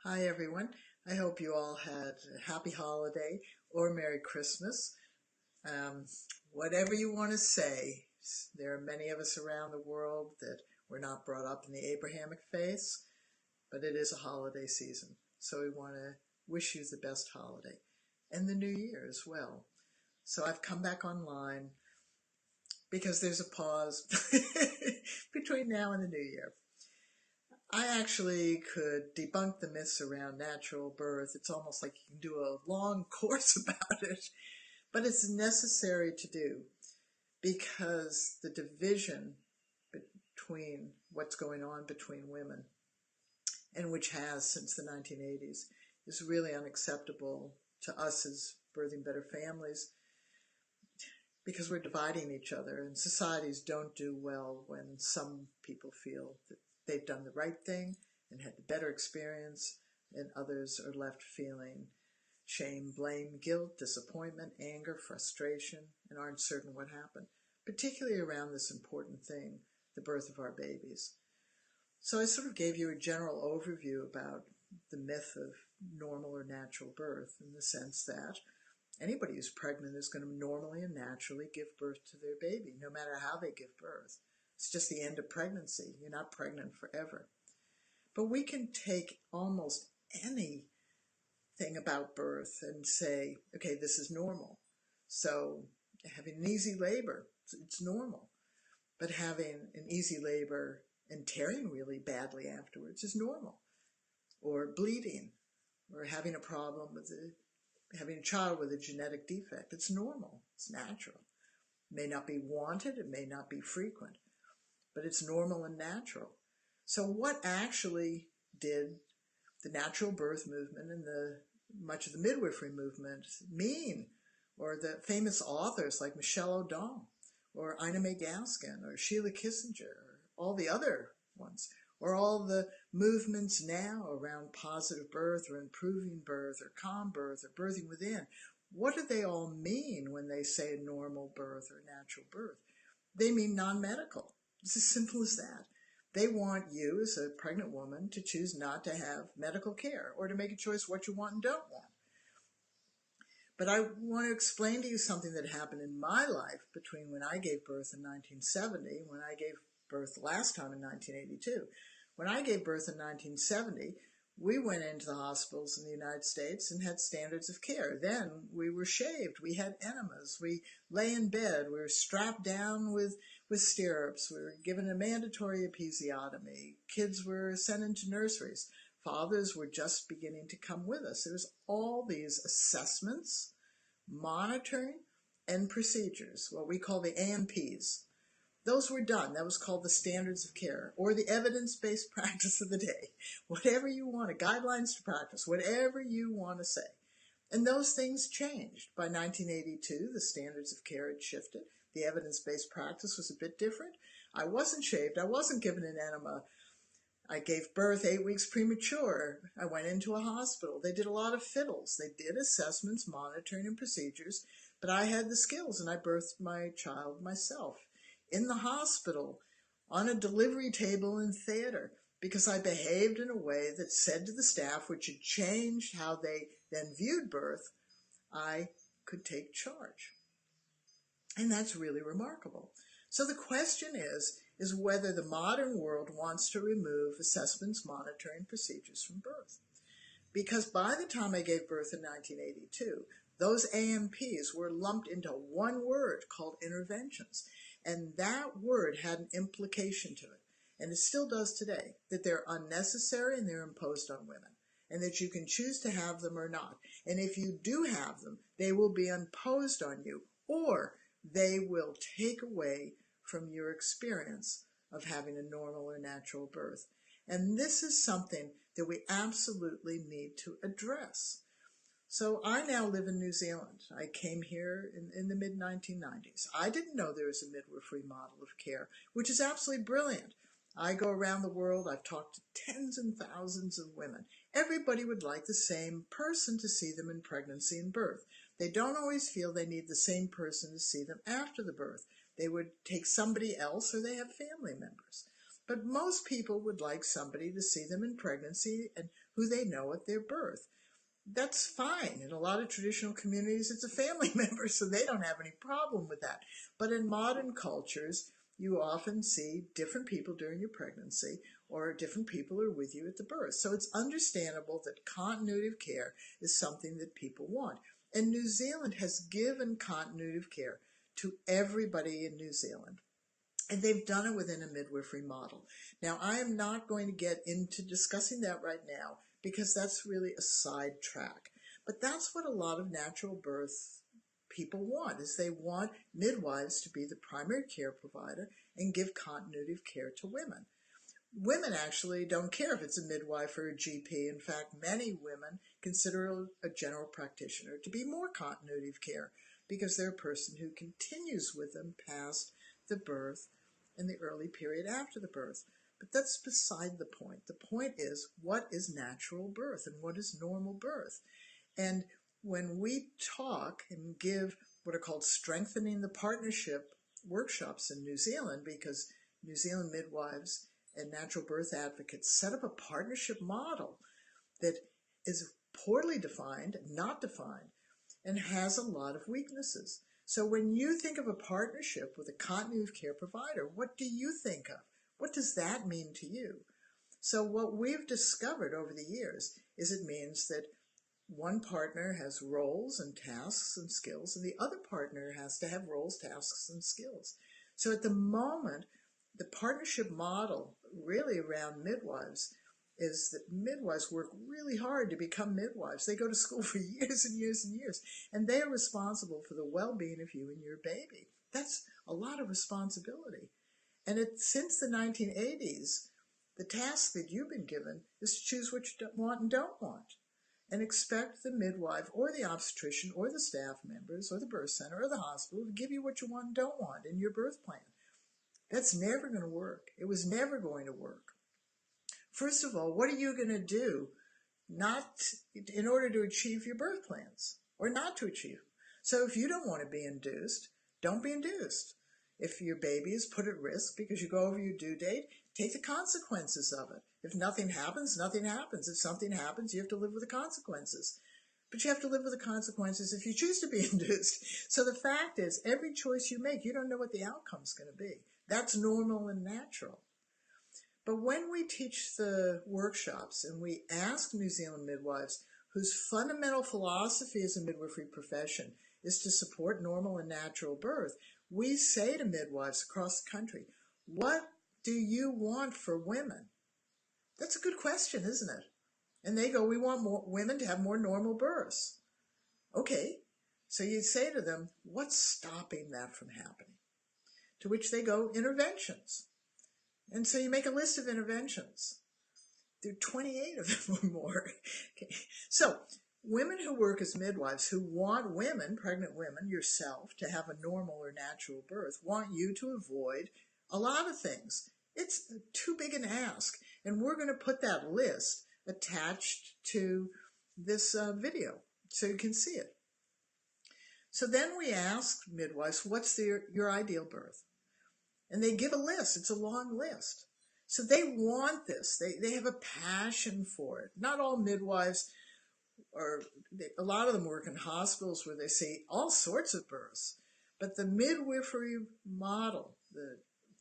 Hi everyone. I hope you all had a happy holiday or Merry Christmas. Um, Whatever you want to say, there are many of us around the world that were not brought up in the Abrahamic faith, but it is a holiday season. So we want to wish you the best holiday and the new year as well. So I've come back online because there's a pause between now and the new year. I actually could debunk the myths around natural birth. It's almost like you can do a long course about it, but it's necessary to do because the division between what's going on between women, and which has since the 1980s, is really unacceptable to us as birthing better families because we're dividing each other, and societies don't do well when some people feel that they've done the right thing and had the better experience, and others are left feeling shame, blame, guilt, disappointment, anger, frustration, and aren't certain what happened, particularly around this important thing, the birth of our babies. So I sort of gave you a general overview about the myth of normal or natural birth in the sense that anybody who's pregnant is going to normally and naturally give birth to their baby, no matter how they give birth. It's just the end of pregnancy. You're not pregnant forever. But we can take almost anything about birth and say, okay, this is normal. So having an easy labor, it's normal. But having an easy labor and tearing really badly afterwards is normal. Or bleeding, or having a problem with having a child with a genetic defect. It's normal. It's natural. It may not be wanted. It may not be frequent. But it's normal and natural. So what actually did the natural birth movement and much of the midwifery movement mean? Or the famous authors like Michelle O'Donnell, or Ina May Gaskin, or Sheila Kissinger, or all the other ones, or all the movements now around positive birth or improving birth or calm birth or birthing within. What do they all mean when they say normal birth or natural birth? They mean non-medical. It's as simple as that. They want you as a pregnant woman to choose not to have medical care or to make a choice what you want and don't want. But I want to explain to you something that happened in my life between when I gave birth in 1970 and when I gave birth last time in 1982. When I gave birth in 1970, we went into the hospitals in the United States and had standards of care. Then we were shaved, we had enemas, we lay in bed, we were strapped down with stirrups, we were given a mandatory episiotomy, kids were sent into nurseries, fathers were just beginning to come with us. There was all these assessments, monitoring, and procedures, what we call the AMPs. Those were done. That was called the standards of care, or the evidence-based practice of the day. Whatever you want, guidelines to practice, whatever you want to say. And those things changed. By 1982, the standards of care had shifted. The evidence-based practice was a bit different. I wasn't shaved. I wasn't given an enema. I gave birth 8 weeks premature. I went into a hospital. They did a lot of fiddles. They did assessments, monitoring, and procedures, but I had the skills, and I birthed my child myself in the hospital, on a delivery table in theater, because I behaved in a way that said to the staff, which had changed how they then viewed birth, I could take charge. And that's really remarkable. So the question is whether the modern world wants to remove assessments, monitoring, procedures from birth. Because by the time I gave birth in 1982, those AMPs were lumped into one word called interventions. And that word had an implication to it, and it still does today, that they're unnecessary and they're imposed on women, and that you can choose to have them or not. And if you do have them, they will be imposed on you, or they will take away from your experience of having a normal or natural birth. And this is something that we absolutely need to address. So I now live in New Zealand. I came here in the mid-1990s. I didn't know there was a midwifery model of care, which is absolutely brilliant. I go around the world. I've talked to tens and thousands of women. Everybody would like the same person to see them in pregnancy and birth. They don't always feel they need the same person to see them after the birth. They would take somebody else, or they have family members. But most people would like somebody to see them in pregnancy and who they know at their birth. That's fine. In a lot of traditional communities, it's a family member, so they don't have any problem with that. But in modern cultures, you often see different people during your pregnancy, or different people are with you at the birth. So it's understandable that continuity of care is something that people want. And New Zealand has given continuity of care to everybody in New Zealand. And they've done it within a midwifery model. Now, I am not going to get into discussing that right now because that's really a side track. But that's what a lot of natural birth people want, is they want midwives to be the primary care provider and give continuity of care to women. Women actually don't care if it's a midwife or a GP. In fact, many women consider a general practitioner to be more continuity of care because they're a person who continues with them past the birth and the early period after the birth. But that's beside the point. The point is, what is natural birth and what is normal birth? And when we talk and give what are called strengthening the partnership workshops in New Zealand, because New Zealand midwives and natural birth advocates set up a partnership model that is poorly defined, not defined, and has a lot of weaknesses. So when you think of a partnership with a continuity of care provider, what do you think of? What does that mean to you? So what we've discovered over the years is it means that one partner has roles and tasks and skills, and the other partner has to have roles, tasks, and skills. So at the moment, the partnership model really around midwives is that midwives work really hard to become midwives. They go to school for years and years and years, and they are responsible for the well-being of you and your baby. That's a lot of responsibility. And since the 1980s, the task that you've been given is to choose what you want and don't want, and expect the midwife or the obstetrician or the staff members or the birth center or the hospital to give you what you want and don't want in your birth plan. That's never going to work. It was never going to work. First of all, what are you going to do in order to achieve your birth plans or not to achieve? So if you don't want to be induced, don't be induced. If your baby is put at risk because you go over your due date, take the consequences of it. If nothing happens, nothing happens. If something happens, you have to live with the consequences. But you have to live with the consequences if you choose to be induced. So the fact is, every choice you make, you don't know what the outcome's going to be. That's normal and natural. But when we teach the workshops and we ask New Zealand midwives, whose fundamental philosophy as a midwifery profession is to support normal and natural birth, we say to midwives across the country, what do you want for women? That's a good question, isn't it? And they go, we want more women to have more normal births. Okay, so you say to them, what's stopping that from happening? To which they go, interventions. And so you make a list of interventions. There are 28 of them or more. Okay. So women who work as midwives who want women, pregnant women, yourself, to have a normal or natural birth, want you to avoid a lot of things. It's too big an ask. And we're going to put that list attached to this video so you can see it. So then we ask midwives, what's your ideal birth? And they give a list. It's a long list. So they want this. They have a passion for it. Not all midwives a lot of them work in hospitals where they see all sorts of births. But the midwifery model, the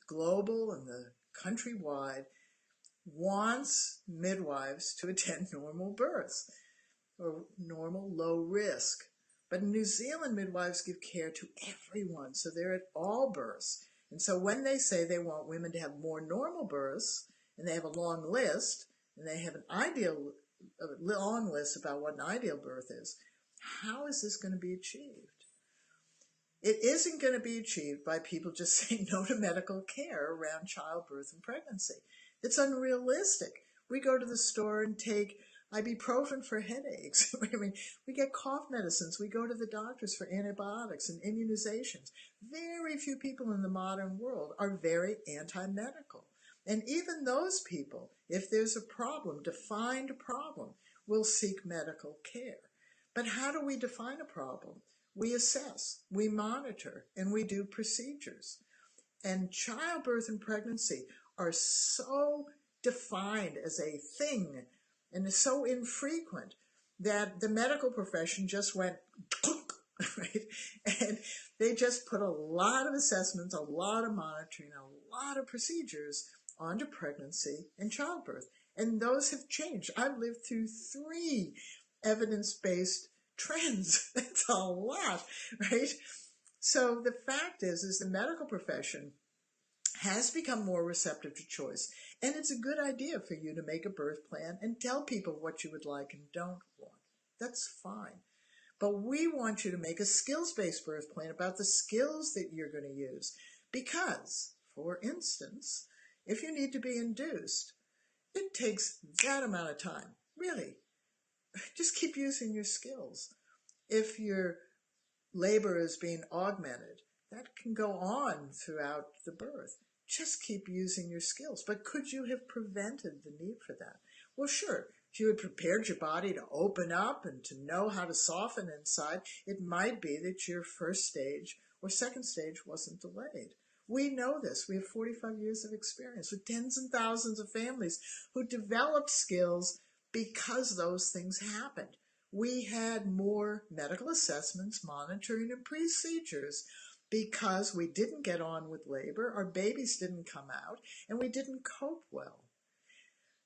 global and the countrywide, wants midwives to attend normal births or normal low risk. But in New Zealand, midwives give care to everyone, so they're at all births. And so when they say they want women to have more normal births, and they have a long list, and they have a long list about what an ideal birth is, how is this going to be achieved? It isn't going to be achieved by people just saying no to medical care around childbirth and pregnancy. It's unrealistic. We go to the store and take ibuprofen for headaches. I mean, we get cough medicines. We go to the doctors for antibiotics and immunizations. Very few people in the modern world are very anti-medical. And even those people, if there's a problem, defined problem, will seek medical care. But how do we define a problem? We assess, we monitor, and we do procedures. And childbirth and pregnancy are so defined as a thing and is so infrequent that the medical profession just went right, and they just put a lot of assessments, a lot of monitoring, a lot of procedures onto pregnancy and childbirth, and those have changed. I've lived through 3 evidence-based trends. That's a lot, right? So the fact is the medical profession has become more receptive to choice. And it's a good idea for you to make a birth plan and tell people what you would like and don't want. That's fine. But we want you to make a skills-based birth plan about the skills that you're going to use. Because, for instance, if you need to be induced, it takes that amount of time. Really. Just keep using your skills. If your labor is being augmented, that can go on throughout the birth. Just keep using your skills. But could you have prevented the need for that? Well, sure. If you had prepared your body to open up and to know how to soften inside, it might be that your first stage or second stage wasn't delayed. We know this. We have 45 years of experience with tens and thousands of families who developed skills because those things happened. We had more medical assessments, monitoring, and procedures because we didn't get on with labor, our babies didn't come out, and we didn't cope well.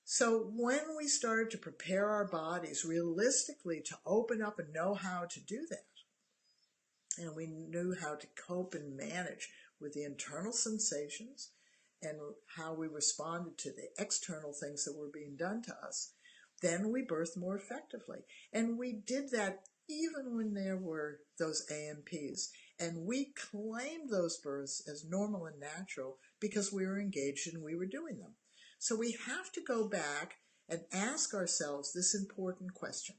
So when we started to prepare our bodies realistically to open up and know how to do that, and we knew how to cope and manage with the internal sensations and how we responded to the external things that were being done to us, then we birthed more effectively. And we did that even when there were those AMPs. And we claimed those births as normal and natural because we were engaged and we were doing them. So we have to go back and ask ourselves this important question.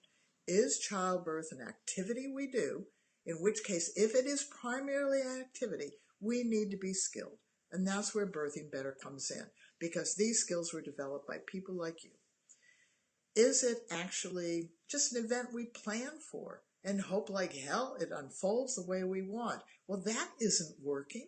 Is childbirth an activity we do? In which case, if it is primarily an activity, we need to be skilled. And that's where Birthing Better comes in, because these skills were developed by people like you. Is it actually just an event we plan for and hope like hell it unfolds the way we want? Well, that isn't working.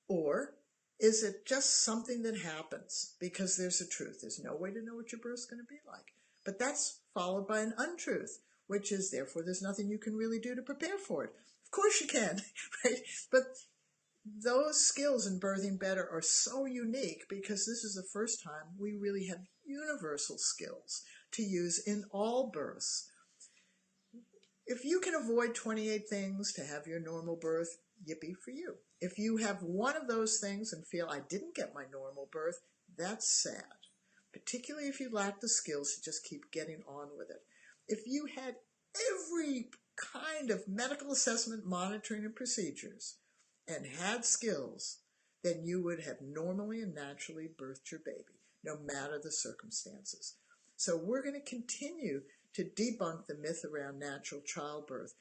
Or is it just something that happens because there's a truth? There's no way to know what your birth's going to be like. But that's followed by an untruth, which is therefore there's nothing you can really do to prepare for it. Of course you can, right? But those skills in Birthing Better are so unique because this is the first time we really have universal skills to use in all births. If you can avoid 28 things to have your normal birth, yippee for you. If you have one of those things and feel I didn't get my normal birth, that's sad. Particularly if you lack the skills to just keep getting on with it. If you had every kind of medical assessment, monitoring, and procedures, and had skills, then you would have normally and naturally birthed your baby, no matter the circumstances. So we're going to continue to debunk the myth around natural childbirth,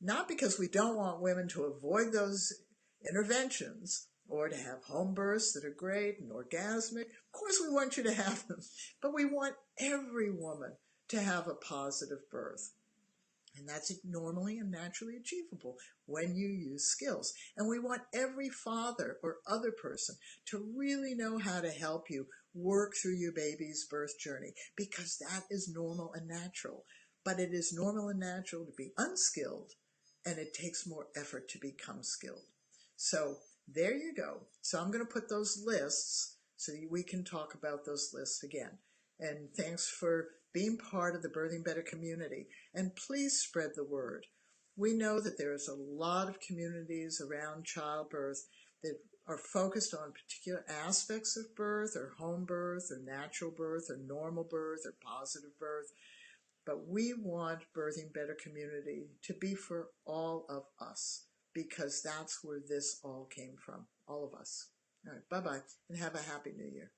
not because we don't want women to avoid those interventions or to have home births that are great and orgasmic. Of course we want you to have them, but we want every woman to have a positive birth. And that's normally and naturally achievable when you use skills. And we want every father or other person to really know how to help you work through your baby's birth journey, because that is normal and natural. But it is normal and natural to be unskilled, and it takes more effort to become skilled. So there you go. So I'm going to put those lists so that we can talk about those lists again. And thanks for being part of the Birthing Better community. And please spread the word. We know that there is a lot of communities around childbirth that are focused on particular aspects of birth, or home birth, or natural birth, or normal birth, or positive birth. But we want Birthing Better community to be for all of us, because that's where this all came from, all of us. All right, bye-bye, and have a happy New Year.